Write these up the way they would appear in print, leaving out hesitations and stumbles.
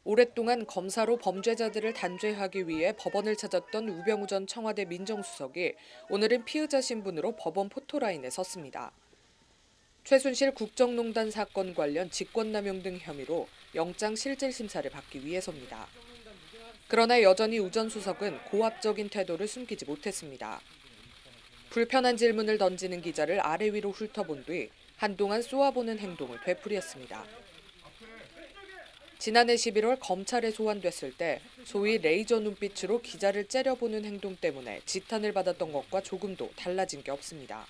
오랫동안 검사로 범죄자들을 단죄하기 위해 법원을 찾았던 우병우 전 청와대 민정수석이 오늘은 피의자 신분으로 법원 포토라인에 섰습니다. 최순실 국정농단 사건 관련 직권남용 등 혐의로 영장 실질심사를 받기 위해서입니다. 그러나 여전히 우 전 수석은 고압적인 태도를 숨기지 못했습니다. 불편한 질문을 던지는 기자를 아래 위로 훑어본 뒤 한동안 쏘아보는 행동을 되풀이했습니다. 지난해 11월 검찰에 소환됐을 때 소위 레이저 눈빛으로 기자를 째려보는 행동 때문에 지탄을 받았던 것과 조금도 달라진 게 없습니다.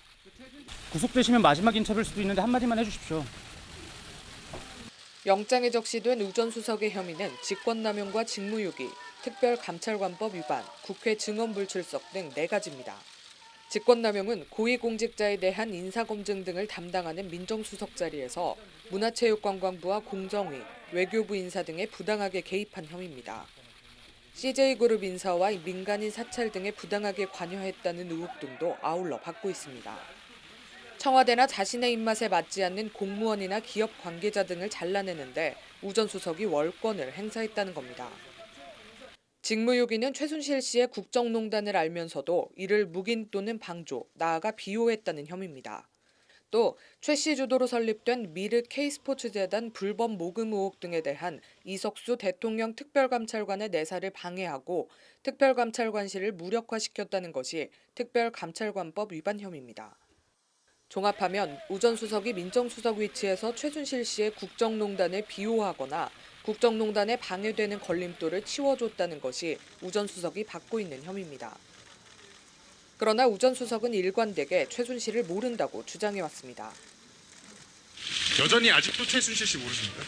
구속되시면 마지막 인터뷰일 수도 있는데 한마디만 해주십시오. 영장에 적시된 우 전 수석의 혐의는 직권남용과 직무유기, 특별감찰관법 위반, 국회 증언불출석 등 4가지입니다. 직권남용은 고위공직자에 대한 인사검증 등을 담당하는 민정수석 자리에서 문화체육관광부와 공정위, 외교부 인사 등에 부당하게 개입한 혐의입니다. CJ그룹 인사와 민간인 사찰 등에 부당하게 관여했다는 의혹 등도 아울러 받고 있습니다. 청와대나 자신의 입맛에 맞지 않는 공무원이나 기업 관계자 등을 잘라내는데 우 전 수석이 월권을 행사했다는 겁니다. 직무유기는 최순실 씨의 국정농단을 알면서도 이를 묵인 또는 방조, 나아가 비호했다는 혐의입니다. 또 최 씨 주도로 설립된 미르 K스포츠재단 불법 모금 의혹 등에 대한 이석수 대통령 특별감찰관의 내사를 방해하고 특별감찰관실을 무력화시켰다는 것이 특별감찰관법 위반 혐의입니다. 종합하면 우 전 수석이 민정수석 위치에서 최순실 씨의 국정농단을 비호하거나 국정농단에 방해되는 걸림돌을 치워줬다는 것이 우 전 수석이 받고 있는 혐의입니다. 그러나 우 전 수석은 일관되게 최순실을 모른다고 주장해왔습니다. 여전히 아직도 최순실 씨 모르십니까?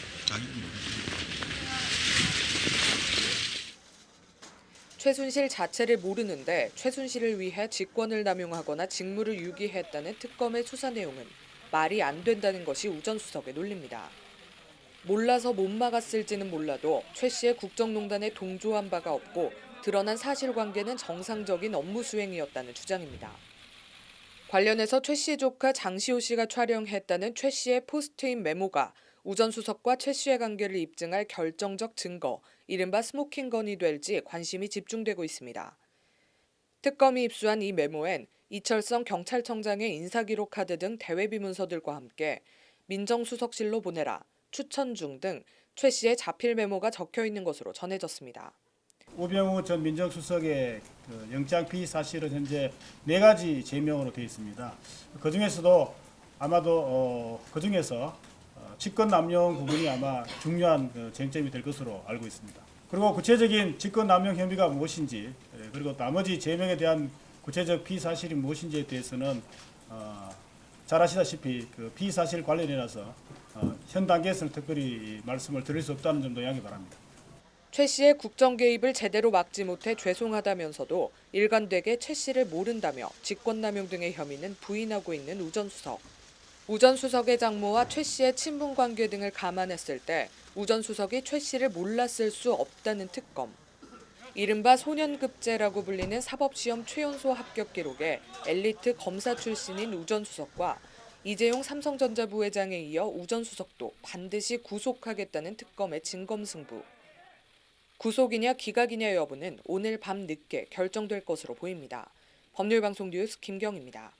최순실 자체를 모르는데 최순실을 위해 직권을 남용하거나 직무를 유기했다는 특검의 수사 내용은 말이 안 된다는 것이 우 전 수석의 논리입니다. 몰라서 못 막았을지는 몰라도 최 씨의 국정농단에 동조한 바가 없고 드러난 사실관계는 정상적인 업무 수행이었다는 주장입니다. 관련해서 최 씨 조카 장시호 씨가 촬영했다는 최 씨의 포스트잇 메모가 우 전 수석과 최 씨의 관계를 입증할 결정적 증거, 이른바 스모킹건이 될지 관심이 집중되고 있습니다. 특검이 입수한 이 메모엔 이철성 경찰청장의 인사기록 카드 등 대외비 문서들과 함께 민정수석실로 보내라, 추천 중 등 최 씨의 자필 메모가 적혀 있는 것으로 전해졌습니다. 우병우 전 민정수석의 영장 피의 사실은 현재 4가지 제명으로 되어 있습니다. 그 중에서도 아마도 그중에서 직권 남용 부분이 아마 중요한 쟁점이 될 것으로 알고 있습니다. 그리고 구체적인 직권 남용 혐의가 무엇인지, 그리고 나머지 제명에 대한 구체적 피의 사실이 무엇인지에 대해서는 잘 아시다시피 그 피의 사실 관련해서 현 단계에서는 특별히 말씀을 드릴 수 없다는 점도 양해 바랍니다. 최 씨의 국정 개입을 제대로 막지 못해 죄송하다면서도 일관되게 최 씨를 모른다며 직권남용 등의 혐의는 부인하고 있는 우 전 수석. 우 전 수석의 장모와 최 씨의 친분 관계 등을 감안했을 때 우 전 수석이 최 씨를 몰랐을 수 없다는 특검. 이른바 소년급제라고 불리는 사법시험 최연소 합격 기록에 엘리트 검사 출신인 우 전 수석과 이재용 삼성전자 부회장에 이어 우 전 수석도 반드시 구속하겠다는 특검의 진검승부. 구속이냐 기각이냐 여부는 오늘 밤 늦게 결정될 것으로 보입니다. 법률방송 뉴스 김경입니다.